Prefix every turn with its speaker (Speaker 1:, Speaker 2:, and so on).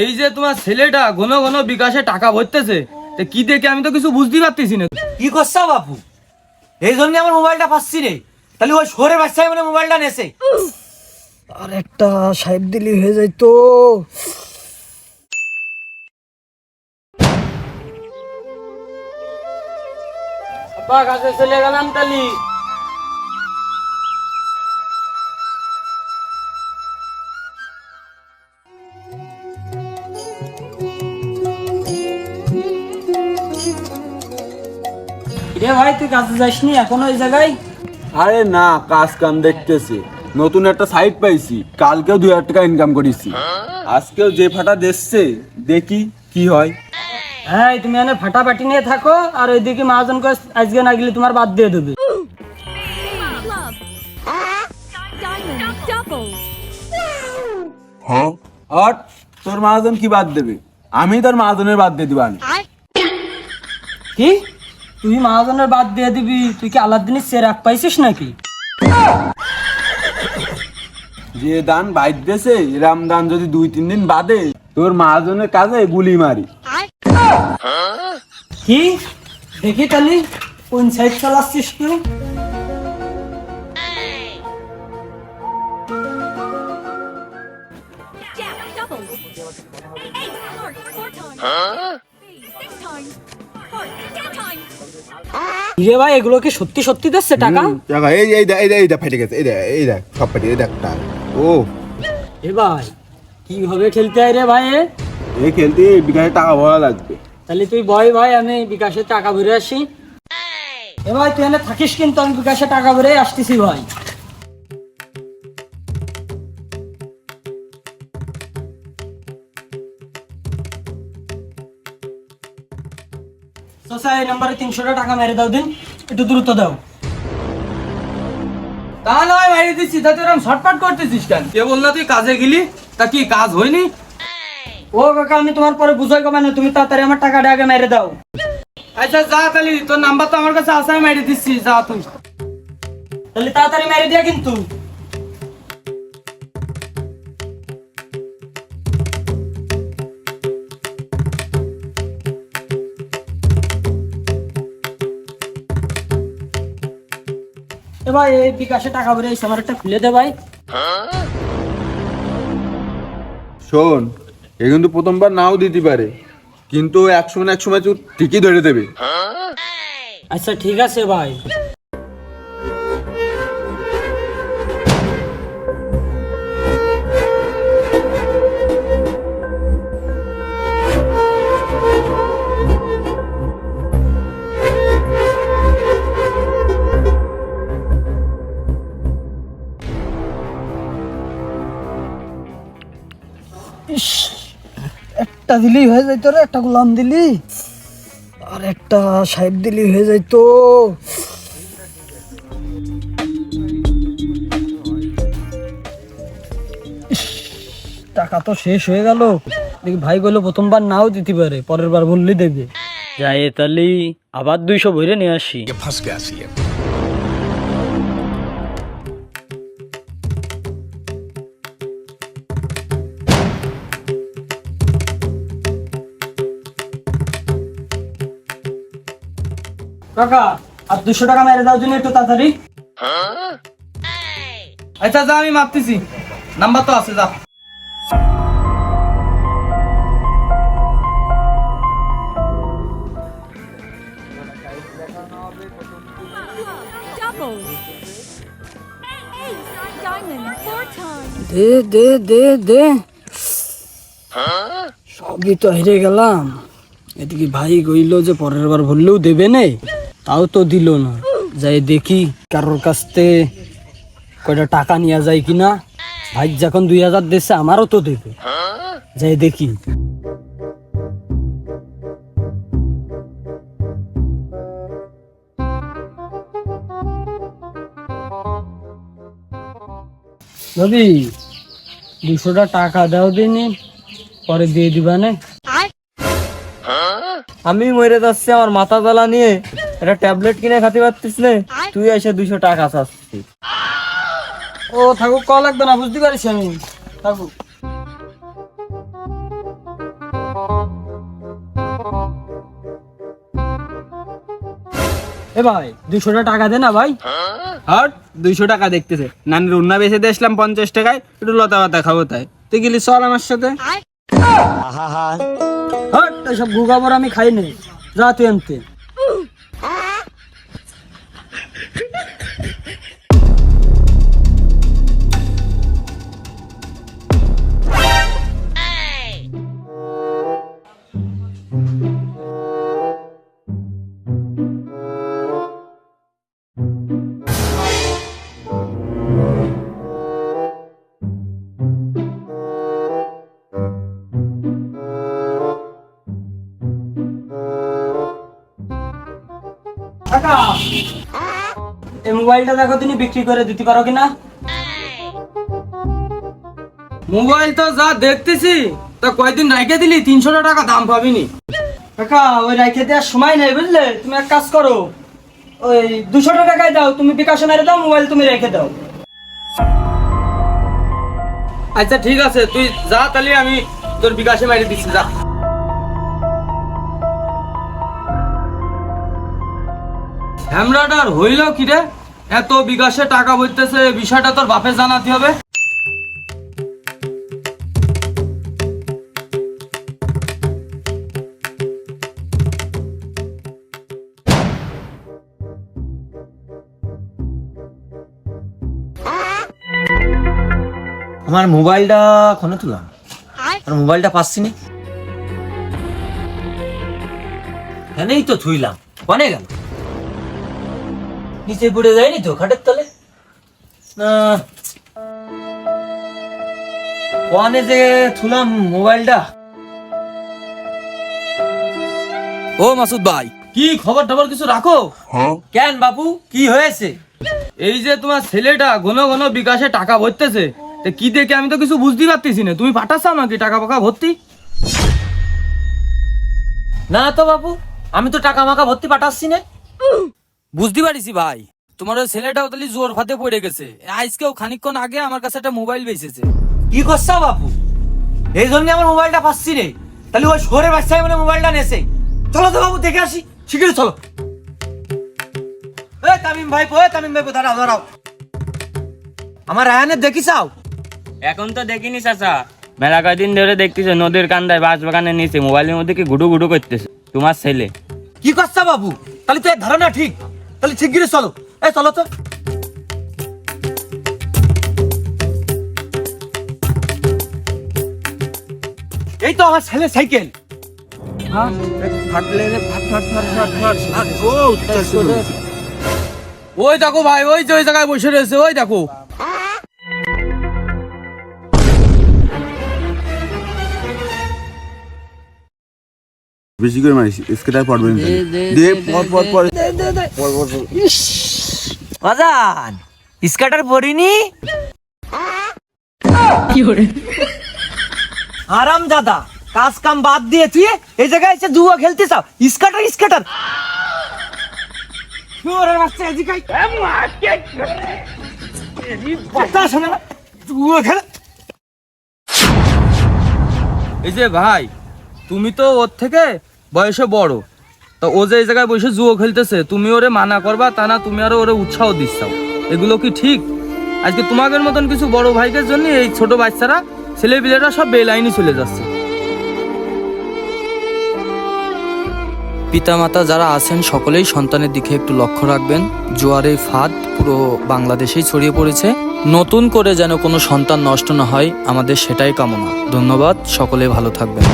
Speaker 1: এই যে তোমার ছেলেটা ঘন ঘন বিকাশে টাকা ভরতেছে, কি দেখে আমি তো কিছু বুঝতে পারতেছি না।
Speaker 2: কি করছো বাপু? এই জন্য আমার মোবাইলটা পাচ্ছি রে। তাহলে ওই শহরে বাচ্চাই মানে মোবাইলটা নেছে।
Speaker 3: আর একটা সাহেব দিলি হয়ে যাইতো।
Speaker 1: আব্বা কাছে চলে গেলাম তালি।
Speaker 3: রে ভাই, তুই কাজে যাসনি এখনো ওই জায়গায়?
Speaker 4: আরে না, কাজ কাম দেখতেছি। নতুন একটা সাইট পাইছি, কালকেও 2000 টাকা ইনকাম করেছি। আজকেও যে ফাটা দেখছে, দেখি কি হয়।
Speaker 3: হ্যাঁ, তুমি এনে ফাটাফাটি নিয়ে থাকো, আর ওইদিকে মহাজন কয় আজকে না গেলে তোমার বাদ দিয়ে দেবে।
Speaker 4: আর তোর মহাজন কি বাদ দেবে? আমি তোর মহাজনের বাদ দিয়ে দিবানি।
Speaker 3: কি তুই মহাজনের বাদ দিয়ে দিবি? তুই কি আলাদিনের চেরাক পাইছিস নাকি?
Speaker 4: যে দান বাইর দেছে, এরাম দান যদি 2-3 দিন বাদে তোর মহাজনের কাজে গুলি মারি।
Speaker 3: কি দেখি তালি কোন সাইড চালাচ্ছিস তুই? রে ভাই, এগুলো কি সত্যি সত্যি দিচ্ছে টাকা?
Speaker 4: টাকা এই ফেটে গেছে, এই দেখ সব ফেটে, এই দেখ টাকা। ও
Speaker 3: এ ভাই, কিভাবে খেলতে হয় রে ভাই?
Speaker 4: এই খেলতে বিকাশে টাকা ভরা লাগবে।
Speaker 3: তাহলে তুই বয় ভাই, আমি বিকাশে টাকা ভরে আসি। এ ভাই, তুই এনে থাকিস কিন্তু আমি বিকাশে টাকা ভরে আসতেছি ভাই। এই নাম্বারে 300 টাকা মেরে দাও দিন, একটু দ্রুত দাও।
Speaker 1: তা নয় মারি দিচ্ছি, তা তুই শর্টকাট করতেছিস কেন? কে বললা তুই কাজে গেলি? তা কি কাজ হয়নি?
Speaker 3: ও কাকা, আমি তোমার পরে বুঝাই কবে না, তুমি তাড়াতাড়ি আমার টাকাটা আগে মেরে দাও।
Speaker 1: আচ্ছা যা তালি, তোর নাম্বার তো আমার কাছে আছে, আমি মারি দিচ্ছি, যা তুই।
Speaker 3: তাহলে তাড়াতাড়ি মেরে দিয়া কিন্তু। এ ভাই, এই বিকাশে টাকা ভরে এসে আমার একটা খুলে দে ভাই।
Speaker 4: শোন, এ কিন্তু প্রথমবার নাও দিতে পারে, কিন্তু একসময় না একসময় তুই ঠিকই ধরে দেবে।
Speaker 3: আচ্ছা ঠিক আছে ভাই। একটা দিলেই হয়ে যাইতো রে, একটা গোলাম দিলি আর একটা সাহেব দিলি হয়ে যাইতো। টাকা তো শেষ হয়ে গেল। দেখি ভাই বললো প্রথমবার নাও দিতে পারে, পরের বার বললে দেবে। যাই তাহলে আবার 200 ভরে নিয়ে আসি। কাকা, আর 200 টাকা মেরে দাও জন্য একটু তাড়াতাড়ি।
Speaker 1: আচ্ছা যা, আমি মাপতেছি, নাম্বার তো আছে, যা।
Speaker 3: দে দে দে দে, সবই তো হেরে গেলাম। এদিকে ভাই কইল যে পরের বার বললেও দেবে না, তাও তো দিল না। যাই দেখি কারোর কাছ থেকে কয়টা টাকা নিয়ে যায় কিনা। ভাই যখন 2000 দিচ্ছে, আমারও তো দেবে। যাই দেখি। ভাবি, 200 টাকা দাও দিনি, পরে দিয়ে দিবা না।
Speaker 1: আমি মরে যাচ্ছি আমার মাথা জ্বালা নিয়ে, একটা ট্যাবলেট কিনে খাতে পারতিস না, তুই এসে 200 টাকা চাচ্ছিস।
Speaker 3: ও থাকুক, কল লাগবে না, বুঝতে পারিস আমি। থাকুক। এ ভাই 200 টাকা দে না ভাই।
Speaker 5: হট 200 টাকা দেখতেছে, নানির উন্না বেচে দিয়ে আসলাম 50 টাকায়, একটু লতা পাতা খাবো তাই। তুই গেলি চল আমার সাথে।
Speaker 3: হট এসব গুগাবর আমি খাই নাই, যা তুই আনতে। কাকা এই মোবাইলটা দেখো তুমি বিক্রি করে দিতে পারো কিনা?
Speaker 5: মোবাইল তো যা দেখতেছি তা কয়দিন রেখে দিলি, 300 টাকা দাম পাবিনি।
Speaker 3: কাকা ওই রাইখে দেওয়ার সময় নেই বুঝলে, তুমি এক কাজ করো, ওই 200 টাকায় দাও, তুমি বিকাশে মেরে দাও, মোবাইল তুমি রেখে দাও।
Speaker 5: আচ্ছা ঠিক আছে, তুই যা, তাহলে আমি তোর বিকাশে মারি দিচ্ছি, যা। হ্যামরাটার হইল কি রে, এত বিকাশে টাকা বইতেছে, বিষয়টা তোর বাপে জানাতে হবে।
Speaker 2: আমার মোবাইলটা কোনে তুলাম, আর মোবাইলটা পাচ্ছি না। এখানেই তো থুইলাম, কোনে গেল? নিচে পড়ে যায়নি তো খাটের তলে? না, কোনে যে থুলাম মোবাইলটা?
Speaker 5: ও মাসুদ ভাই, কি খবর টবর কিছু রাখো?
Speaker 2: কেন বাবু, কি হয়েছে?
Speaker 5: এই যে তোমার ছেলেটা ঘন ঘন বিকাশে টাকা ভরতেছে, তা কি দেখে আমি তো কিছু বুঝতে পারতেছি না। তুমি পাঠাচ্ছ আমাকে টাকা পাকা ভর্তি?
Speaker 2: না তো বাবু, আমি তো টাকা মাকা ভর্তি পাঠাচ্ছি না।
Speaker 5: বুঝতে পারিছি ভাই, তোমার ওই ছেলেটাও তাহলে জোর ফাতে পড়ে গেছে। আজকেও খানিকক্ষণ আগে আমার কাছে একটা মোবাইল বেচেছে।
Speaker 2: কি করছো বাবু? এই জন্য আমার মোবাইলটা পাচ্ছি রে। তাহলে ওই শহরের বাচ্চাই মানে মোবাইলটা নেছে। চলো তো বাবু, দেখে আসি, শিগগির চলো। তামিম ভাই, দাঁড়াও দাঁড়াও, আমার রায়ানের দেখিসাও?
Speaker 1: এখন তো দেখিনি চাচা, মেলা কয়দিন ধরে দেখতেছে নদীর কান্দায় বাঁশ বাগানের নিচে মোবাইলের মধ্যে কি গুডু গুডু করতেছে তোমার ছেলে।
Speaker 2: কি করছো বাবু? তাহলে তো এর ধারণা ঠিক, তাহলে শিগগির চলো। চলো তো। এই তো আমার ছেলে সাইকেল।
Speaker 5: ওই দেখো ভাই, ওই যে ওই জায়গায় বসে রয়েছে, ওই দেখো।
Speaker 4: বেশি করে মারিস, স্কেটার পড়বে না। দে পর
Speaker 2: বাজান স্কার্টার পরিনি। আরাম দাদা, কাজ কাম বাদ দিয়ে তুই এই জায়গায় এসে জুয়া খেলতে চাও? স্কার্টার শুয়োরের বাচ্চা, এদিকে আয়। কথা শোনে না, জুয়া খেলে।
Speaker 5: এই যে ভাই, তুমি তো ওর থেকে বয়সে বড়, তো ও যে এই জায়গায় বসে জুয়ো খেলতেছে, তুমি ওরে মানা করবা তা না, তুমি আরো ওরে উৎসাহ দিচ্ছ। এগুলো কি ঠিক? আজকে তোমাদের মতন কিছু বড় ভাইদের জন্য এই ছোট বাচ্চারা, ছেলে পিলেরা সব বেলাইনি চলে যাচ্ছে। পিতামাতা যারা আছেন সকলেই সন্তানের দিকে একটু লক্ষ্য রাখবেন। জুয়ারের ফাঁদ পুরো বাংলাদেশেই ছড়িয়ে পড়েছে, নতুন করে যেন কোনো সন্তান নষ্ট না হয়, আমাদের সেটাই কামনা। ধন্যবাদ, সকলে ভালো থাকবেন।